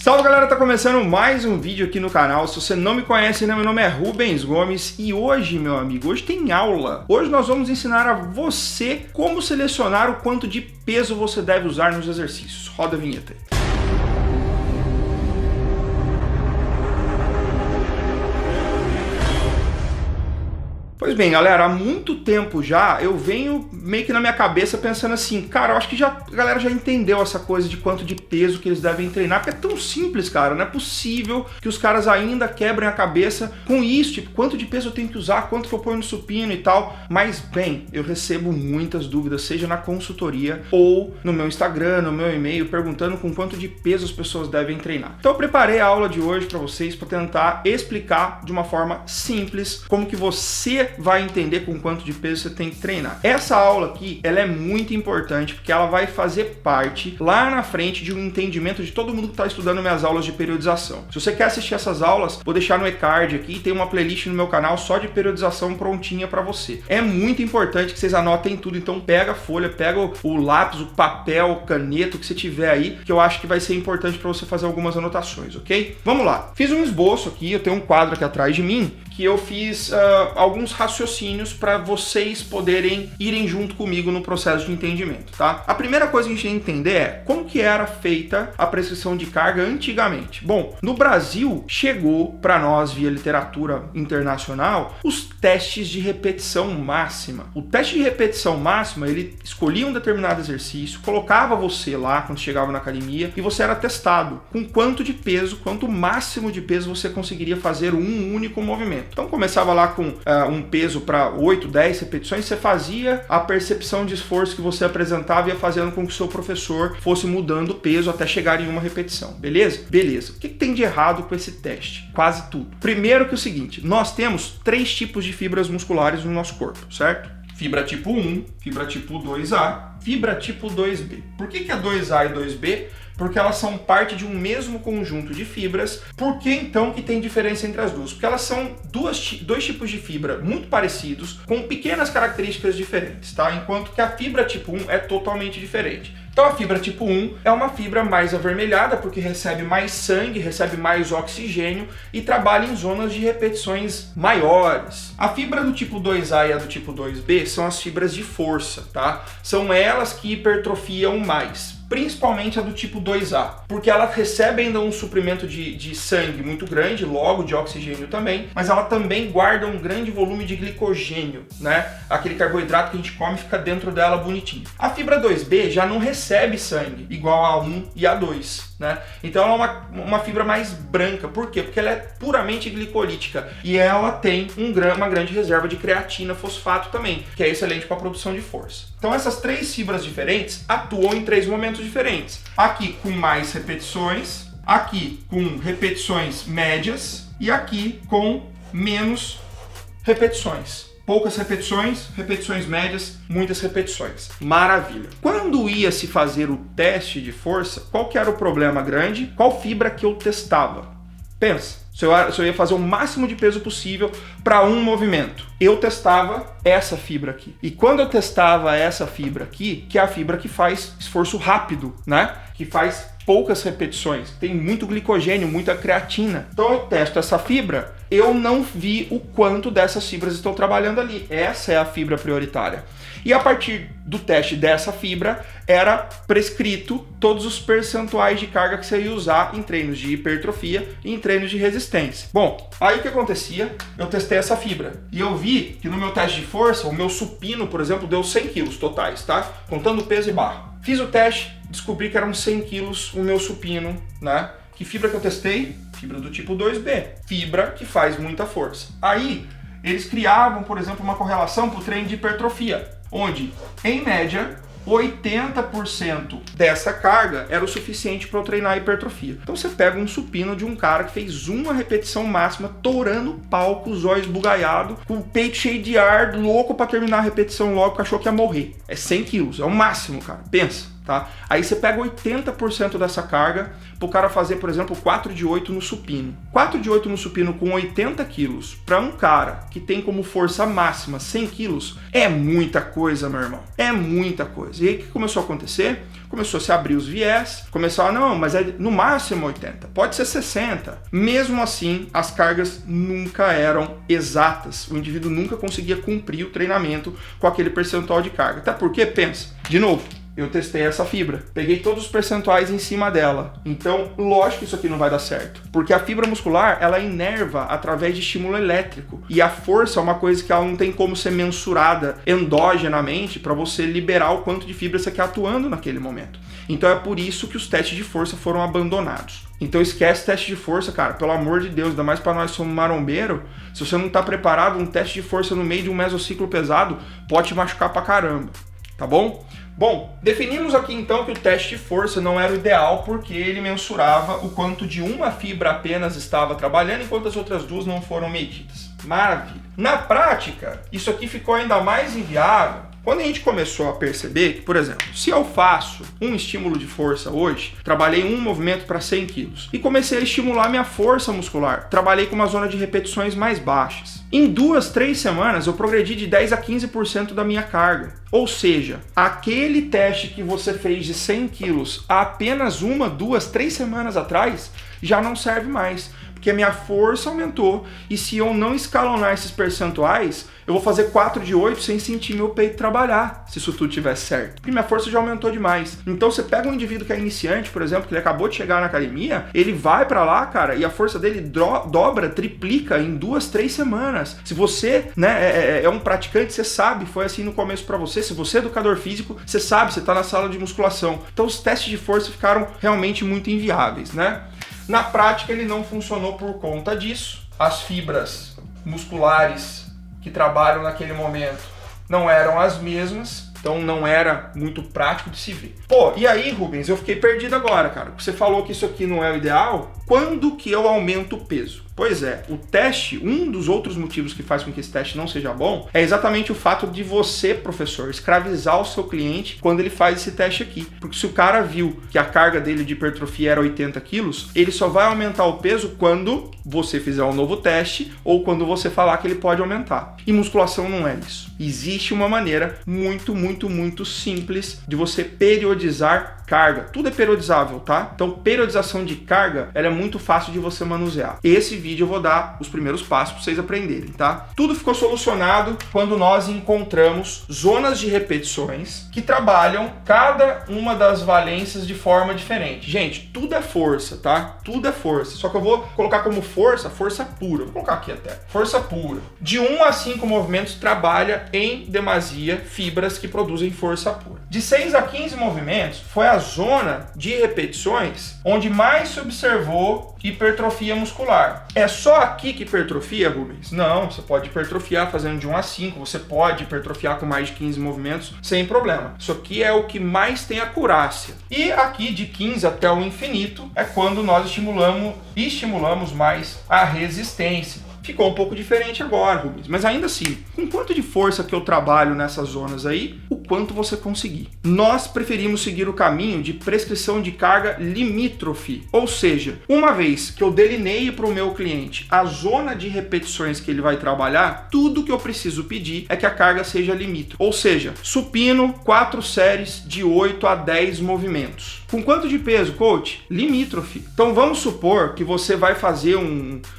Salve galera, tá começando mais um vídeo aqui no canal. Se você não me conhece, né, meu nome é Rubens Gomes e hoje, meu amigo, hoje tem aula. Hoje nós vamos ensinar a você como selecionar o quanto de peso você deve usar nos exercícios. Roda a vinheta aí. Pois bem, galera, há muito tempo já eu venho meio que na minha cabeça pensando assim, cara, eu acho que a galera já entendeu essa coisa de quanto de peso que eles devem treinar, porque é tão simples, cara, não é possível que os caras ainda quebrem a cabeça com isso, tipo, quanto de peso eu tenho que usar, quanto que eu ponho no supino e tal, mas bem, eu recebo muitas dúvidas, seja na consultoria ou no meu Instagram, no meu e-mail, perguntando com quanto de peso as pessoas devem treinar. Então eu preparei a aula de hoje para vocês, para tentar explicar de uma forma simples como que você vai entender com quanto de peso você tem que treinar. Essa aula aqui, ela é muito importante porque ela vai fazer parte lá na frente de um entendimento de todo mundo que está estudando minhas aulas de periodização. Se você quer assistir essas aulas, vou deixar no e-card aqui, tem uma playlist no meu canal só de periodização prontinha para você. É muito importante que vocês anotem tudo, então pega a folha, pega o lápis, o papel, caneta, o que você tiver aí, que eu acho que vai ser importante para você fazer algumas anotações, ok? Vamos lá. Fiz um esboço aqui, eu tenho um quadro aqui atrás de mim, que eu fiz alguns raciocínios para vocês poderem irem junto comigo no processo de entendimento, tá? A primeira coisa que a gente tem que entender é como que era feita a prescrição de carga antigamente. Bom, no Brasil chegou para nós via literatura internacional os testes de repetição máxima. O teste de repetição máxima, ele escolhia um determinado exercício, colocava você lá quando chegava na academia e você era testado com quanto de peso, quanto máximo de peso você conseguiria fazer um único movimento. Então começava lá com um peso para 8, 10 repetições, você fazia a percepção de esforço que você apresentava e ia fazendo com que o seu professor fosse mudando o peso até chegar em uma repetição, beleza? Beleza. O que tem de errado com esse teste? Quase tudo. Primeiro que é o seguinte, nós temos 3 tipos de fibras musculares no nosso corpo, certo? Fibra tipo 1, fibra tipo 2A, fibra tipo 2B. Por que é 2A e 2B? Porque elas são parte de um mesmo conjunto de fibras. Por que então que tem diferença entre as duas? Porque elas são dois tipos de fibra muito parecidos, com pequenas características diferentes, tá? Enquanto que a fibra tipo 1 é totalmente diferente. Então a fibra tipo 1 é uma fibra mais avermelhada porque recebe mais sangue, recebe mais oxigênio e trabalha em zonas de repetições maiores. A fibra do tipo 2A e a do tipo 2B são as fibras de força, tá? São elas que hipertrofiam mais. Principalmente a do tipo 2A, porque ela recebe ainda um suprimento de sangue muito grande, logo de oxigênio também, mas ela também guarda um grande volume de glicogênio, né? Aquele carboidrato que a gente come fica dentro dela bonitinho. A fibra 2B já não recebe sangue, igual a 1 e a 2, né? Então ela é uma fibra mais branca. Por quê? Porque ela é puramente glicolítica e ela tem uma grande reserva de creatina, fosfato também, que é excelente para a produção de força. Então essas 3 fibras diferentes atuam em 3 momentos diferentes. Aqui com mais repetições, aqui com repetições médias e aqui com menos repetições. Poucas repetições, repetições médias, muitas repetições. Maravilha. Quando ia se fazer o teste de força, qual que era o problema grande? Qual fibra que eu testava? Pensa. Se eu ia fazer o máximo de peso possível para um movimento, eu testava essa fibra aqui. E quando eu testava essa fibra aqui, que é a fibra que faz esforço rápido, né? Que faz poucas repetições, tem muito glicogênio, muita creatina. Então eu testo essa fibra, eu não vi o quanto dessas fibras estão trabalhando ali. Essa é a fibra prioritária. E a partir do teste dessa fibra, era prescrito todos os percentuais de carga que você ia usar em treinos de hipertrofia e em treinos de resistência. Bom, aí o que acontecia? Eu testei essa fibra e eu vi que no meu teste de força, o meu supino, por exemplo, deu 100 quilos totais, tá? Contando peso e barra. Fiz o teste, descobri que eram 100 quilos o meu supino, né? Que fibra que eu testei? Fibra do tipo 2B. Fibra que faz muita força. Aí, eles criavam, por exemplo, uma correlação para o treino de hipertrofia, onde, em média, 80% dessa carga era o suficiente para eu treinar a hipertrofia. Então você pega um supino de um cara que fez uma repetição máxima, torando o pau, com os olhos bugalhados, com o peito cheio de ar, louco para terminar a repetição logo, que achou que ia morrer. É 100 quilos, é o máximo, cara. Pensa. tá? Aí você pega 80% dessa carga pro cara fazer, por exemplo, 4 de 8 no supino. 4 de 8 no supino com 80 quilos para um cara que tem como força máxima 100 quilos é muita coisa, meu irmão. É muita coisa. E aí o que começou a acontecer? Começou a se abrir os viés, começou a, não, mas é no máximo 80, pode ser 60. Mesmo assim, as cargas nunca eram exatas. O indivíduo nunca conseguia cumprir o treinamento com aquele percentual de carga. Até porque, pensa, de novo, eu testei essa fibra, peguei todos os percentuais em cima dela. Então, lógico que isso aqui não vai dar certo, porque a fibra muscular, ela inerva através de estímulo elétrico, e a força é uma coisa que ela não tem como ser mensurada endogenamente para você liberar o quanto de fibra você quer atuando naquele momento. Então é por isso que os testes de força foram abandonados. Então esquece teste de força, cara, pelo amor de Deus, ainda mais para nós somos marombeiro. Se você não tá preparado, um teste de força no meio de um mesociclo pesado pode te machucar pra caramba, tá bom? Bom, definimos aqui então que o teste de força não era o ideal porque ele mensurava o quanto de uma fibra apenas estava trabalhando enquanto as outras duas não foram medidas. Maravilha. Na prática, isso aqui ficou ainda mais inviável quando a gente começou a perceber que, por exemplo, se eu faço um estímulo de força hoje, trabalhei um movimento para 100 quilos e comecei a estimular minha força muscular, trabalhei com uma zona de repetições mais baixas. Em 2, 3 semanas eu progredi de 10 a 15% da minha carga. Ou seja, aquele teste que você fez de 100 quilos há apenas 1, 2, 3 semanas atrás já não serve mais. Porque a minha força aumentou e se eu não escalonar esses percentuais, eu vou fazer 4 de 8 sem sentir meu peito trabalhar, se isso tudo estiver certo. Porque minha força já aumentou demais. Então você pega um indivíduo que é iniciante, por exemplo, que ele acabou de chegar na academia, ele vai pra lá, cara, e a força dele dobra, triplica em 2, 3 semanas. Se você, né, é um praticante, você sabe, foi assim no começo pra você. Se você é educador físico, você sabe, você tá na sala de musculação. Então os testes de força ficaram realmente muito inviáveis, né? Na prática, ele não funcionou por conta disso. As fibras musculares que trabalham naquele momento não eram as mesmas, então não era muito prático de se ver. Pô, e aí, Rubens, eu fiquei perdido agora, cara. Você falou que isso aqui não é o ideal. Quando que eu aumento o peso? Pois é, o teste, um dos outros motivos que faz com que esse teste não seja bom é exatamente o fato de você, professor, escravizar o seu cliente quando ele faz esse teste aqui. Porque se o cara viu que a carga dele de hipertrofia era 80 quilos, ele só vai aumentar o peso quando você fizer um novo teste ou quando você falar que ele pode aumentar. E musculação não é isso. Existe uma maneira muito simples de você periodizar carga. Tudo é periodizável, tá? Então, periodização de carga, ela é muito fácil de você manusear. Esse vídeo eu vou dar os primeiros passos para vocês aprenderem, tá? Tudo ficou solucionado quando nós encontramos zonas de repetições que trabalham cada uma das valências de forma diferente. Gente, tudo é força, tá? Tudo é força. Só que eu vou colocar como força pura. Vou colocar aqui até. Força pura. De 1 a 5 movimentos trabalha em demasia fibras que produzem força pura. De 6 a 15 movimentos foi a zona de repetições onde mais se observou hipertrofia muscular. É só aqui que hipertrofia, Rubens? Não, você pode hipertrofiar fazendo de 1 a 5, você pode hipertrofiar com mais de 15 movimentos sem problema. Isso aqui é o que mais tem acurácia. E aqui de 15 até o infinito é quando nós estimulamos mais a resistência. Ficou um pouco diferente agora, Rubens, mas ainda assim, com quanto de força que eu trabalho nessas zonas aí, o quanto você conseguir. Nós preferimos seguir o caminho de prescrição de carga limítrofe, ou seja, uma vez que eu delineie para o meu cliente a zona de repetições que ele vai trabalhar, tudo que eu preciso pedir é que a carga seja limítrofe, ou seja, supino 4 séries de 8 a 10 movimentos. Com quanto de peso, coach? Limítrofe. Então vamos supor que você vai fazer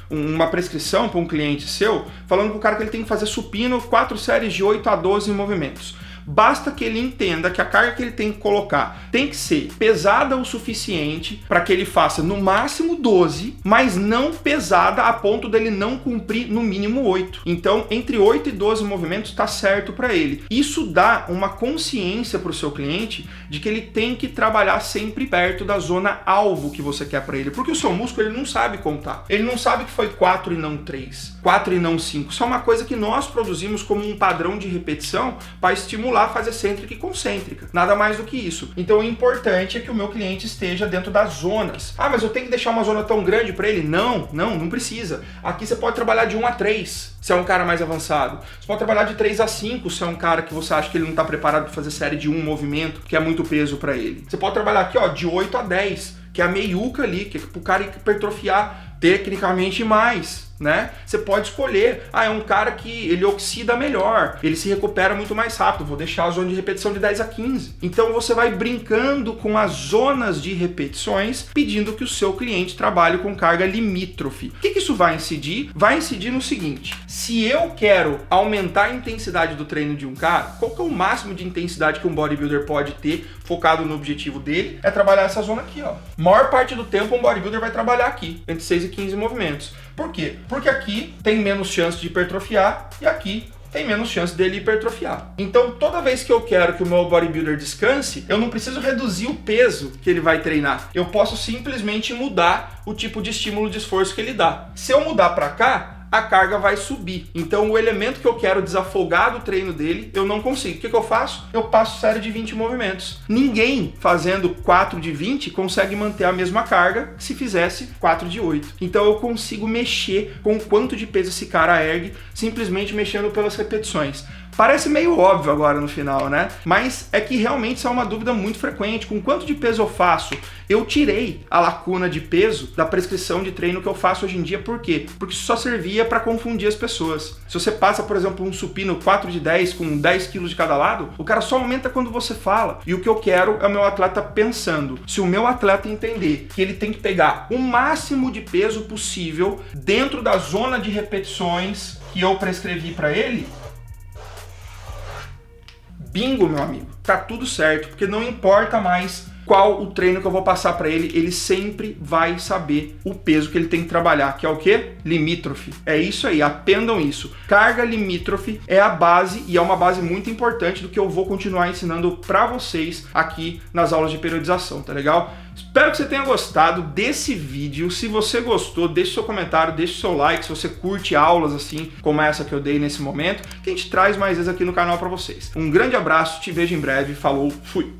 uma prescrição para um cliente seu, falando para o cara que ele tem que fazer supino 4 séries de 8 a 12 movimentos. Basta que ele entenda que a carga que ele tem que colocar tem que ser pesada o suficiente para que ele faça no máximo 12, mas não pesada a ponto dele não cumprir no mínimo 8. Então, entre 8 e 12 movimentos está certo para ele. Isso dá uma consciência para o seu cliente de que ele tem que trabalhar sempre perto da zona alvo que você quer para ele, porque o seu músculo ele não sabe contar. Ele não sabe que foi 4 e não 3, 4 e não 5. Isso é uma coisa que nós produzimos como um padrão de repetição para estimular lá faz excêntrica e concêntrica. Nada mais do que isso. Então o importante é que o meu cliente esteja dentro das zonas. Ah, mas eu tenho que deixar uma zona tão grande para ele? Não precisa. Aqui você pode trabalhar de 1 a 3, se é um cara mais avançado. Você pode trabalhar de 3 a 5, se é um cara que você acha que ele não está preparado para fazer série de 1 movimento, que é muito peso para ele. Você pode trabalhar aqui, ó, de 8 a 10, que é a meiuca ali, que é pro cara hipertrofiar tecnicamente mais, né? Você pode escolher, é um cara que ele oxida melhor, ele se recupera muito mais rápido, vou deixar a zona de repetição de 10 a 15. Então você vai brincando com as zonas de repetições, pedindo que o seu cliente trabalhe com carga limítrofe. O que isso vai incidir? Vai incidir no seguinte: se eu quero aumentar a intensidade do treino de um cara, qual que é o máximo de intensidade que um bodybuilder pode ter focado no objetivo dele? É trabalhar essa zona aqui, ó. Maior parte do tempo um bodybuilder vai trabalhar aqui, entre 6 e 15 movimentos. Por quê? Porque aqui tem menos chance de hipertrofiar e aqui tem menos chance dele hipertrofiar. Então, toda vez que eu quero que o meu bodybuilder descanse, eu não preciso reduzir o peso que ele vai treinar. Eu posso simplesmente mudar o tipo de estímulo de esforço que ele dá. Se eu mudar para cá, a carga vai subir. Então o elemento que eu quero desafogar do treino dele, eu não consigo. O que eu faço? Eu passo série de 20 movimentos. Ninguém fazendo 4 de 20 consegue manter a mesma carga que se fizesse 4 de 8. Então eu consigo mexer com o quanto de peso esse cara ergue, simplesmente mexendo pelas repetições. Parece meio óbvio agora no final, né? Mas é que realmente isso é uma dúvida muito frequente. Com quanto de peso eu faço? Eu tirei a lacuna de peso da prescrição de treino que eu faço hoje em dia. Por quê? Porque isso só servia para confundir as pessoas. Se você passa, por exemplo, um supino 4 de 10 com 10 quilos de cada lado, o cara só aumenta quando você fala. E o que eu quero é o meu atleta pensando. Se o meu atleta entender que ele tem que pegar o máximo de peso possível dentro da zona de repetições que eu prescrevi para ele, bingo, meu amigo, tá tudo certo, porque não importa mais qual o treino que eu vou passar para ele, ele sempre vai saber o peso que ele tem que trabalhar, que é o quê? Limítrofe. É isso aí, aprendam isso. Carga limítrofe é a base e é uma base muito importante do que eu vou continuar ensinando para vocês aqui nas aulas de periodização, tá legal? Espero que você tenha gostado desse vídeo. Se você gostou, deixe seu comentário, deixe seu like. Se você curte aulas assim como essa que eu dei nesse momento, que a gente traz mais vezes aqui no canal para vocês. Um grande abraço, te vejo em breve. Falou, fui!